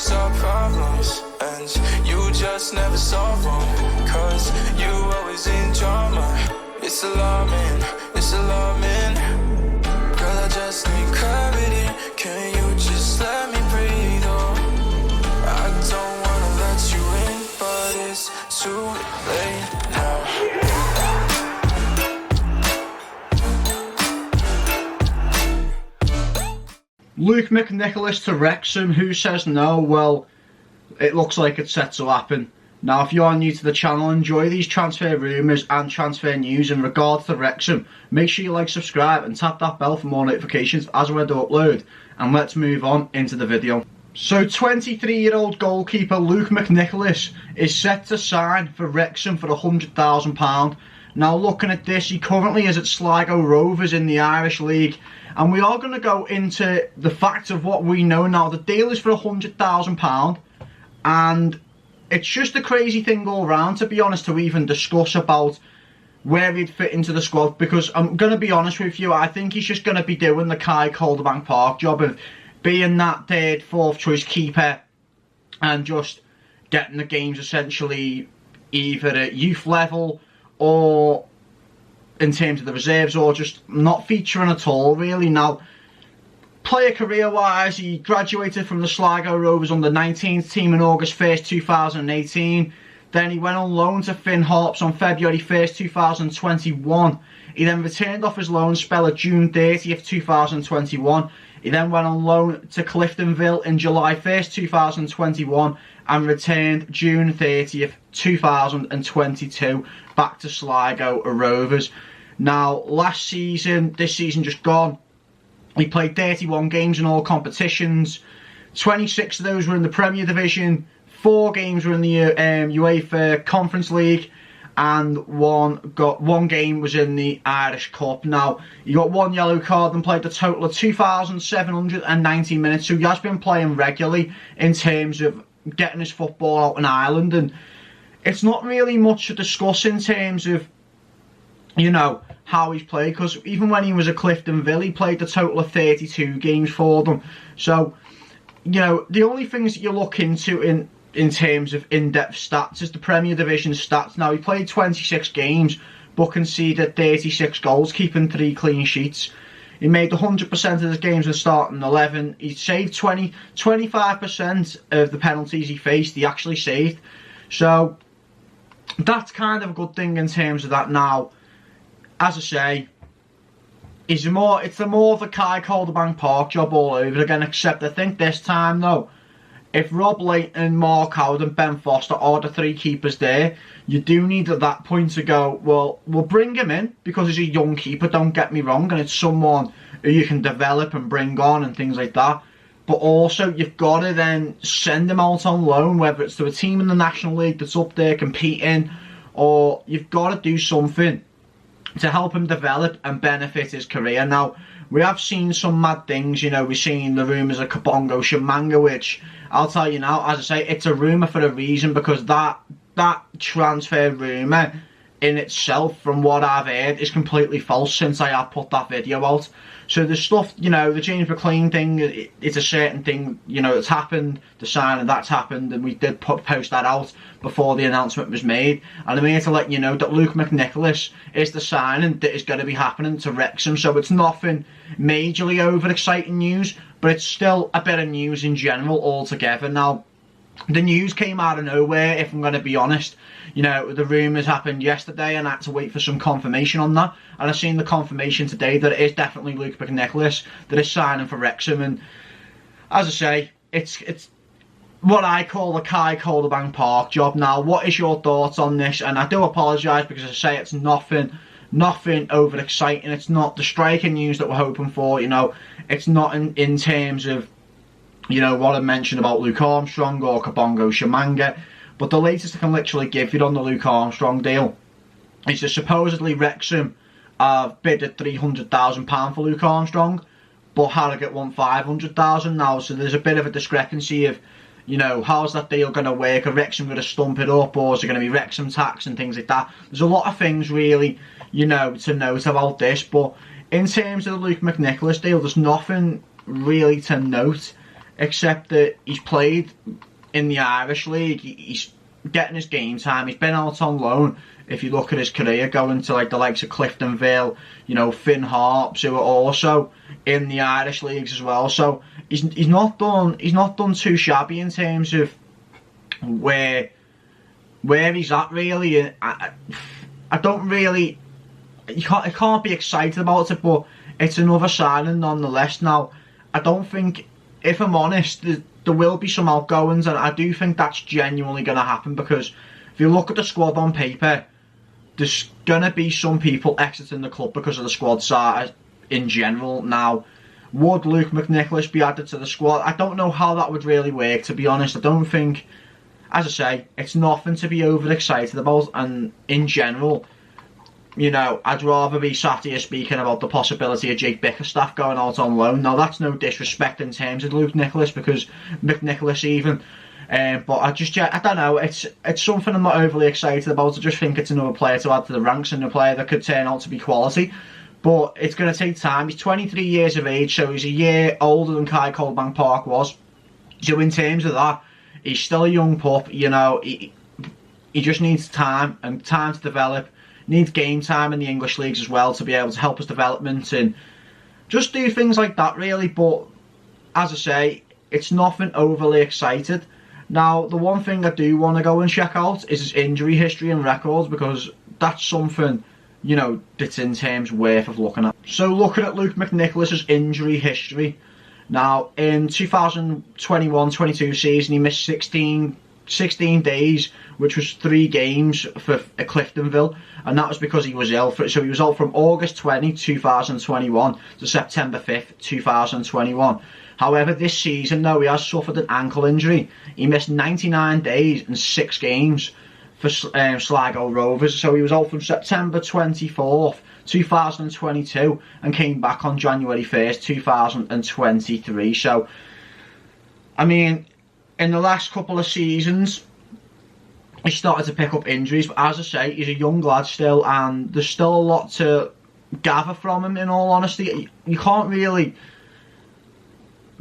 fix our problems, and you just never solve them, cause you always in drama. It's alarming, it's alarming. Girl, I just need clarity. Can you just let me breathe? Oh, I don't wanna let you in, but it's too late now. Luke Mcnicholas to Wrexham. Who says no? Well, it looks like it's set to happen. Now, if you are new to the channel, enjoy these transfer rumours and transfer news in regards to Wrexham. Make sure you like, subscribe and tap that bell for more notifications as we're to upload. And let's move on into the video. So 23-year-old goalkeeper Luke Mcnicholas is set to sign for Wrexham for £100,000. Now, looking at this, he currently is at Sligo Rovers in the Irish League. And we are going to go into the facts of what we know now. The deal is for £100,000, and it's just a crazy thing all round, to be honest, to even discuss about where he'd fit into the squad, because I'm going to be honest with you, I think he's just going to be doing the Kai Calderbank Park job of being that third, fourth choice keeper and just getting the games essentially either at youth level or in terms of the reserves, or just not featuring at all, really. Now, player career-wise, he graduated from the Sligo Rovers under-19s team on August 1st, 2018. Then he went on loan to Finn Harps on February 1st, 2021. He then returned off his loan spell at June 30th, 2021. He then went on loan to Cliftonville in July 1st, 2021 and returned June 30th, 2022 back to Sligo Rovers. Now, last season, this season just gone, he played 31 games in all competitions. 26 of those were in the Premier Division, 4 games were in the UEFA Conference League, and one game was in the Irish Cup. Now, he got 1 yellow card and played a total of 2,790 minutes, so he has been playing regularly in terms of getting his football out in Ireland, and it's not really much to discuss in terms of, you know, how he's played, because even when he was at Cliftonville, he played a total of 32 games for them. So, you know, the only things that you look into in terms of in-depth stats is the Premier Division stats. Now, he played 26 games, but conceded 36 goals, keeping 3 clean sheets. He made 100% of his games in starting 11. He saved 25% of the penalties he faced, he actually saved. So, that's kind of a good thing in terms of that. Now, as I say, it's more of the Kai Calderbank Park job all over again, except I think this time, though, if Rob Layton, Mark Howard and Ben Foster are the 3 keepers there, you do need at that point to go, well, we'll bring him in because he's a young keeper, don't get me wrong, and it's someone who you can develop and bring on and things like that. But also, you've got to then send him out on loan, whether it's to a team in the National League that's up there competing, or you've got to do something to help him develop and benefit his career. Now, we have seen some mad things, you know, we've seen the rumours of Kabongo Shamanga, which, I'll tell you now, as I say, it's a rumour for a reason, because that transfer rumour in itself, from what I've heard, is completely false since I have put that video out. So the stuff, you know, the James McLean thing, it's a certain thing, you know, that's happened, the signing that's happened, and we did post that out before the announcement was made. And I'm here to let you know that Luke Mcnicholas is the signing that is going to be happening to Wrexham. So it's nothing majorly over-exciting news, but it's still a bit of news in general altogether. Now, the news came out of nowhere, if I'm going to be honest. You know, the rumours happened yesterday and I had to wait for some confirmation on that. And I've seen the confirmation today that it is definitely Luke Mcnicholas that is signing for Wrexham. And as I say, it's what I call the Kai Calderbank Park job. Now, what is your thoughts on this? And I do apologise because I say it's nothing over exciting. It's not the striking news that we're hoping for, you know. It's not in terms of, you know, what I mentioned about Luke Armstrong or Kabongo Shamanga. But the latest I can literally give you on the Luke Armstrong deal is that supposedly Wrexham have bid at £300,000 for Luke Armstrong, but Harrogate want £500,000 now. So there's a bit of a discrepancy of, you know, how's that deal going to work? Are Wrexham going to stump it up, or is it going to be Wrexham tax and things like that? There's a lot of things really, you know, to note about this. But in terms of the Luke Mcnicholas deal, there's nothing really to note. except that he's played in the Irish League. He's getting his game time. He's been out on loan. If you look at his career, going to like the likes of Cliftonville, you know, Finn Harps, who are also in the Irish leagues as well. So he's not done too shabby in terms of where he's at, really. I don't really, I can't be excited about it, but it's another signing nonetheless. Now, I don't think, if I'm honest, there will be some outgoings, and I do think that's genuinely going to happen, because if you look at the squad on paper, there's going to be some people exiting the club because of the squad size in general. Now, would Luke Mcnicholas be added to the squad? I don't know how that would really work, to be honest. I don't think, as I say, it's nothing to be overexcited about, and in general, you know, I'd rather be sat here speaking about the possibility of Jake Bickerstaff going out on loan. Now, that's no disrespect in terms of Luke Nicholas, because Mcnicholas even, but I don't know, it's something I'm not overly excited about. I just think it's another player to add to the ranks, and a player that could turn out to be quality. But it's going to take time. He's 23 years of age, so he's a year older than Kai Coldbank Park was. So in terms of that, he's still a young pup. You know, he just needs time to develop. Needs game time in the English leagues as well to be able to help his development and just do things like that, really. But as I say, it's nothing overly excited. Now, the one thing I do want to go and check out is his injury history and records, because that's something, you know, that's in terms worth of looking at. So, looking at Luke Mcnicholas' injury history. Now, in 2021-22 season, he missed 16 days, which was 3 games for Cliftonville, and that was because he was ill. So he was out from August 20, 2021 to September 5th, 2021. However, this season, though, he has suffered an ankle injury. He missed 99 days and 6 games for Sligo Rovers. So he was out from September 24th, 2022, and came back on January 1st, 2023. So, I mean, in the last couple of seasons, he started to pick up injuries, but as I say, he's a young lad still, and there's still a lot to gather from him, in all honesty. You can't really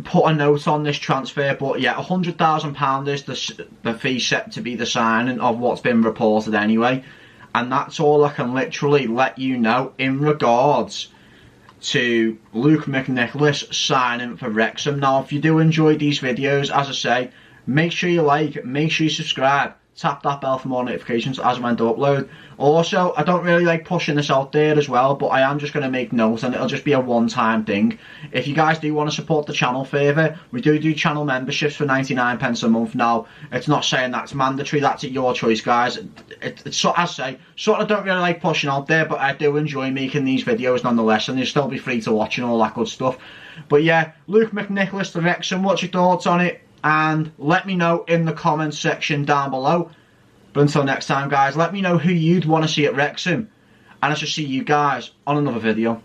put a note on this transfer, but yeah, £100,000 is the fee set to be the signing of what's been reported anyway, and that's all I can literally let you know in regards to Luke Mcnicholas signing for Wrexham. Now, if you do enjoy these videos, as I say, make sure you like, make sure you subscribe, tap that bell for more notifications as and when to upload. Also, I don't really like pushing this out there as well, but I am just going to make notes, and it'll just be a one-time thing. If you guys do want to support the channel further, we do channel memberships for 99p a month. Now, it's not saying that's mandatory, that's at your choice, guys. It's as I say, sort of don't really like pushing out there, but I do enjoy making these videos nonetheless, and they'll still be free to watch and all that good stuff. But yeah, Luke Mcnicholas to Wrexham, what's your thoughts on it? And let me know in the comments section down below. But until next time, guys, let me know who you'd want to see at Wrexham, and I shall see you guys on another video.